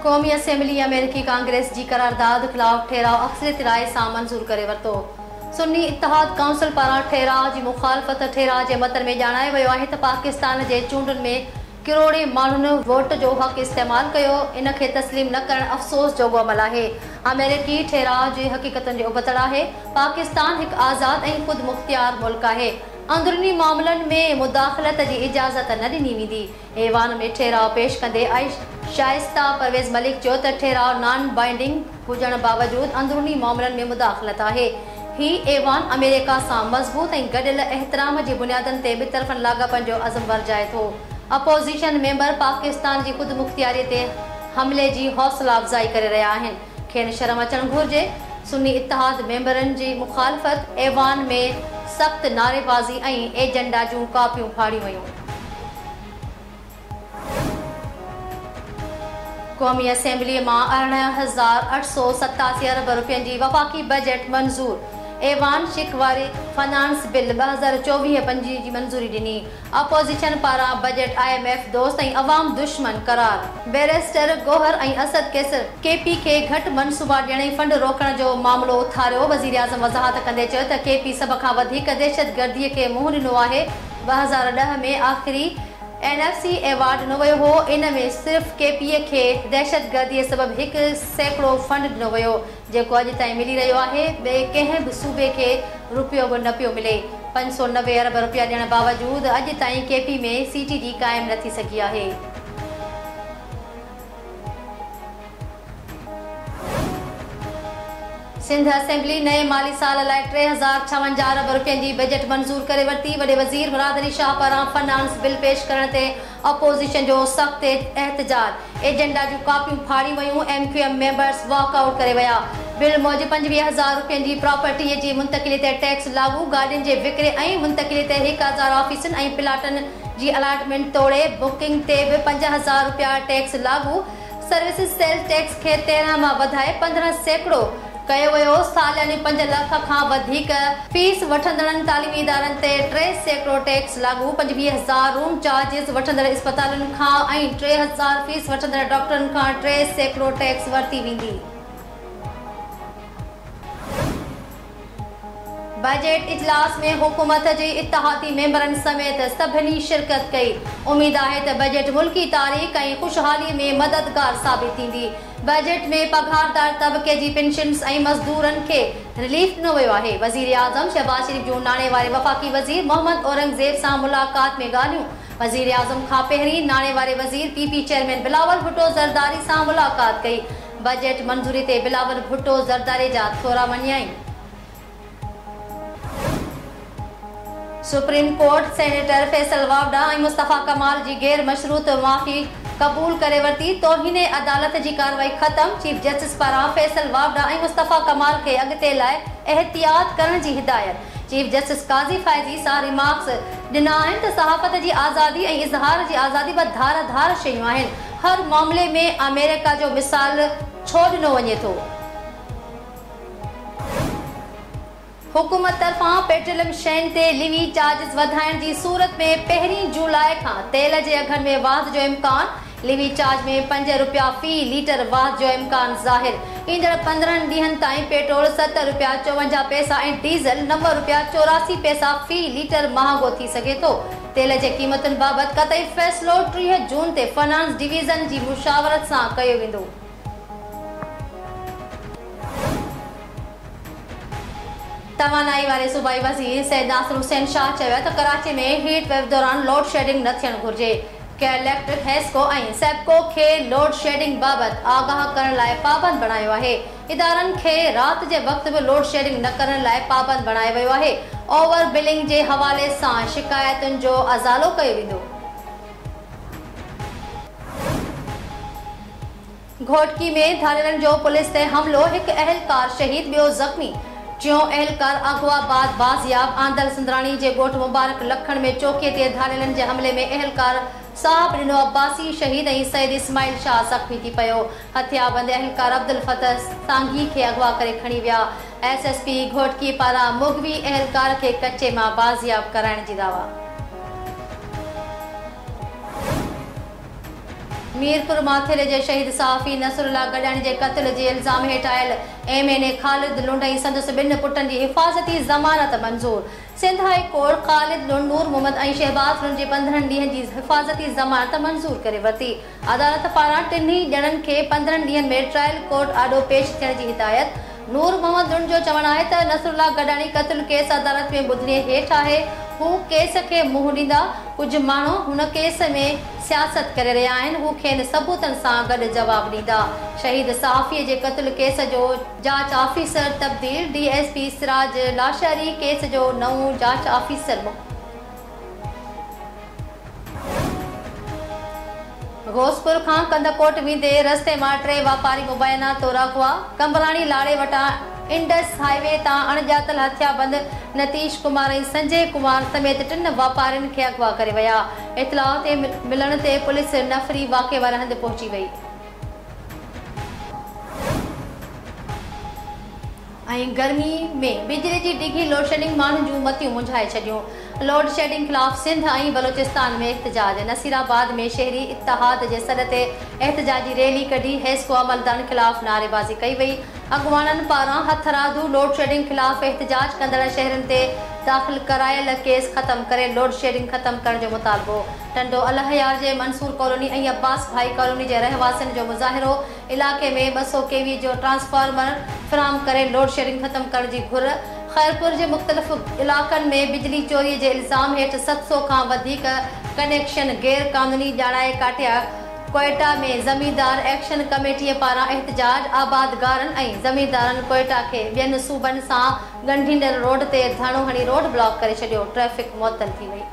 क़ौमी असेंबली अमेरिकी कांग्रेस जी करारदाद ख़िलाफ़ ठहराव अक्सरियत राय सां मंज़ूर करे वरितो। सुन्नी इत्तेहाद काउंसिल पारां ठहराव जी मुखालफ़त ठहराव जे मतन में ॼाणायो वियो आहे त पाकिस्तान जे चूंडुनि में किरोड़े माण्हुनि वोट जो हक़ इस्तेमालु कयो। इन खे तस्लीम न करणु अफ़सोस जोॻो अमल आहे। अमेरिकी ठहराव जी हक़ीक़तुनि जो उबतड़ आहे। पाकिस्तान हिकु आज़ाद ऐं ख़ुदि मुख़्तियार मुल्क आहे। अंदरूनी मामलनि में मुदाख़लत जी इजाज़त न ॾिनी वेंदी। ऐवान में ठहराव पेश कंदे शाइस्ता परवेज़ मलिक चयो त ठहराव नॉन बाइंडिंग हुजण बावजूदि अंदरूनी मामलनि में मुदाख़लत आहे। ही ऐवान अमेरिका सां मज़बूत ऐं गॾियल एहतराम जी बुनियादनि ते ॿितरफ़नि लाॻापनि जो अज़म वरजाए थो। अपोज़िशन मेंबर पाकिस्तान जी ख़ुदि मुख़्तियारीअ ते हमले जी हौसला अफ़ज़ाई करे रहिया आहिनि। खेनि शर्म अचणु घुरिजे। सुन्नी इत्तेहाद मेंबरनि जी मुखालफ़त ऐवान में सख़्त नारेबाज़ी ऐं एजेंडा जूं कापियूं फाड़ियूं वयूं। क़ौमी असेंबली मां 18,887 अरब रुपयनि जी वफ़ाक़ी बजट मंज़ूर। ऐवान शिकवारी फाइनेंस बिल 2024-25 जी मंज़ूरी ॾिनी। अपोज़िशन पारां बजट IMF दोस्त ऐं अवाम दुश्मन करार। बैरिस्टर गोहर ऐं असद कैसर KP खे घटि मनसूबा ॾियण ऐं फंड रोकण जो मामलो उथारियो। वज़ीर आज़म वज़ाहत कंदे चयो त KP सभ खां वधीक दहशतगर्दीअ खे मुंहुं ॾिनो आहे। 2010 में आख़िरी NFC एवार्ड ॾिनो वियो हो। इन में सिर्फ़ KP खे दहशतगर्दीअ सबबि 100 फंड ॾिनो वियो, जेको अॼु ताईं मिली रहियो आहे। ॿिए कंहिं बि सूबे खे रुपयो बि न पियो मिले। 590 अरब रुपया ॾियण बावजूदि अॼु ताईं KP में CTG क़ाइमु न थी सघी आहे। सिंध असेंबली नए माली साल लाइ 3056 अरब रुपयनि जी बजट मंज़ूर करे वरिती। वॾे वज़ीर मुराद अली शाह पारां फाइनेंस बिल पेश करण ते अपोज़िशन जो सख़्त एहतजाज। एजेंडा जूं कापियूं फाड़ी वयूं। MQM मेंबर्स वॉकआउट करे विया। बिल मूजिबि 25,000 रुपयनि जी प्रॉपर्टीअ जी मुंतक़िली ते टैक्स लागू। गाॾियुनि जे विकिरे ऐं मुंतक़िली ते 1000 ऑफिसनि ऐं प्लाटनि जी अलाटमेंट तोड़े। बुकिंग ते बि 5000 रुपया टैक्स लागू। सर्विसिस सेल्स टैक्स खे 13 मां वधाए 15% कयो वियो। सालियानी 5 लख खां वधीक फीस वठंदड़नि तालीमी इदारनि ते 3% टैक्स लागू। 25,000 रूम चार्जिस वठंदड़ इस्पतालुनि खां ऐं 3000 फीस वठंदड़ डॉक्टरनि खां 3% टैक्स वरिती वेंदी। बजट इजलास में हुकूमत जे इत्तेहादी मेंबरनि समेत सभिनी शिरकत कई। उम्मीद आहे त बजट मुल्की तारीख़ ऐं खुशहाली में मददगार साबित थींदी। बजट में पघारदार तबके जी पेंशन्स ऐं मज़दूरनि खे रिलीफ ॾिनो वियो आहे। वज़ीर आज़म शहबाज शरीफ़ जूं नाणे वारे वफ़ाक़ी वज़ीर मोहम्मद औरंगज़ेब सां मुलाक़ात में ॻाल्हियूं। वज़ीर आज़म खां पहिरीं नाणे वारे वज़ीर PP चेयरमैन बिलावल भुट्टो ज़रदारी सां मुलाक़ात कई। बजट मंज़ूरी ते बिलावल भुट्टो ज़रदारी जा थोरा मञियाई। Supreme court senator Faisal Vawda ऐं मुस्तफ़ा कमाल जी गैर मशरूत माफ़ी क़बूल करे वरिती। तौहीन अदालत जी कार्रवाई ख़त्म। चीफ जस्टिस पारां फैसल वावड़ा ऐं मुस्तफ़ा कमाल खे अॻिते लाइ एहतियात करण जी हिदायत। चीफ जस्टिस काज़ी फैज़ी सां रिमार्क्स ॾिना आहिनि त सहाफ़त जी आज़ादी ऐं इज़हार जी आज़ादी ॿ धार शयूं आहिनि। हर मामले में अमेरिका जो मिसाल छो ॾिनो वञे थो। हुकूमत तरफ़ां पेट्रोलियम शयुनि ते लिवी चार्जिस वधाइण जी सूरत में 1 जुलाई खां तेल जे अघनि में वाध जो इम्कान। लिवी चार्ज में 5 रुपया फ़ी लीटर वाध जो इम्कान ज़ाहिर। ईंदड़ 15 ॾींहनि ताईं पेट्रोल 7 रुपया 54 पैसा ऐं डीज़ल 9 रुपया 84 पैसा फ़ी लीटर महांगो थी सघे थो। तेल जे क़ीमतुनि बाबति क़तई फ़ैसिलो 30 जून ते फाइनेंस डिवीज़न जी मुशावरत सां कयो वेंदो। तवानाई वारे सूबाई वज़ीर सैयद नासिर हुसैन शाह चयो त कराची में हीट वेव दौरान लोड शेडिंग न थियणु घुरिजे। इलेक्ट्रिक हेस्को ऐं सेप्को खे लोड शेडिंग बाबति आगाह करण लाइ पाबंद बणायो आहे। इदारनि खे राति जे वक़्त बि लोड शेडिंग न करण लाइ पाबंद बणायो वियो आहे। ओवर बिलिंग जे हवाले सां शिकायतुनि जो अज़ालो कयो वेंदो। घोटकी में धारियलनि जो पुलिस ते हमलो। हिकु अहलकार शहीद, ॿियो ज़ख़्मी। टियों अहलकार अगवा बाद बाज़ियाब। आंदल सिंधराणी जे ॻोठ मुबारक लखण में चौकीअ ते धारियलनि जे हमले में अहलकार साहब ॾिनो अब्बासी शहीद ऐं सईद इस्माइल शाह ज़ख़्मी थी पियो। हथियारबंद अहलकार अब्दुल फतह सांघी खे अगवा करे खणी विया। SSP घोटकी पारां मुगवी अहलकार खे कचे मां बाज़ियाब कराइण जी दावा। मीरपुर माथेरे जे शहीद सहाफ़ी नसरुल्लाह गडानी जे क़त्ल जे इल्ज़ाम हेठि आयल MNA ख़ालिद लुंड ऐं संदसि 2 पुटनि जी हिफ़ाज़ती ज़मानत मंज़ूर। सिंध हाई कोर्ट ख़ालिद लुंड, नूर मोहम्मद ऐं शहबाज़ लुंड जी 15 ॾींहनि जी हिफ़ाज़ती ज़मानत मंज़ूर करे वरिती। अदालत पारां टिन्ही ॼणनि खे 15 ॾींहनि में ट्रायल कोर्ट आॾो पेश थियण जी हिदायत। नूर मोहम्मद लुंड जो चवणु आहे त नसरुल्लाह गडानी क़त्ल केस अदालत में ॿुधणीअ हेठि आहे। हू केस खे मुंहुं ॾींदा। कुझु माण्हू हुन केस में सियासत करे रहिया आहिनि। हू खेनि सबूतनि सां गॾु जवाबु ॾींदा। शहीद सहाफ़ीअ जे क़त्ल केस जो जांच ऑफिसर तब्दील। DSP सिराज लाशरी केस जो नओं जांच ऑफिसर। घोसपुर खां कंदकोट वेंदे रस्ते मां 3 वापारी मुबैना तौरु अगवा। कंबलाणी लाड़े वटां इंडस हाईवे तां अणॼातल हथियाबंद नतीश कुमार ऐं संजय कुमार समेत 3 वापारियुनि खे अगवा करे विया। इतलाह ते मिलण ते पुलिस नफ़री वाक़े वारे हंधि पहुची वई। ऐं गर्मी में बिजली जी डिघी लोड शेडिंग माण्हुनि जूं मतियूं मुंझाए छॾियूं। लोड शेडिंग ख़िलाफ़ सिंध ऐं बलोचिस्तान में एहतजाज। नसीराबाद में शहरी इत्तेहाद जे सॾ ते एहतजाजी रैली कढी। हेस्को अमलदारनि ख़िलाफ़ नारेबाज़ी कई वई। अॻुवाननि पारां हथरादू लोड शेडिंग ख़िलाफ़ एहतजाज कंदड़ शहरनि ते दाख़िल करायल केस ख़त्म करे लोड शेडिंग ख़त्म करण जो मुतालबो। टंडो अलहयार जे मंसूर कॉलोनी ऐं अब्बास भाई कॉलोनी जे रहवासियुनि जो मुज़ाहिरो। इलाक़े में 200 kV जो ट्रांसफार्मर फ़राहम करे लोड शेडिंग ख़त्म करण जी घुर। खैरपुर जे मुख़्तलिफ़ इलाक़नि में बिजली चोरी जे इल्ज़ाम हेठि 700 खां वधीक कनेक्शन गैर क़ानूनी ॼाणाए काटिया। कोयटा में ज़मींदार एक्शन कमेटीअ पारां एहतजाज। आबादगारनि ऐं ज़मींदारनि कोयटा खे ॿियनि सूबनि सां ॻंढींदड़ रोड ते धरणो हणी रोड ब्लॉक करे छॾियो। ट्रैफ़िक मुअतल थी वई।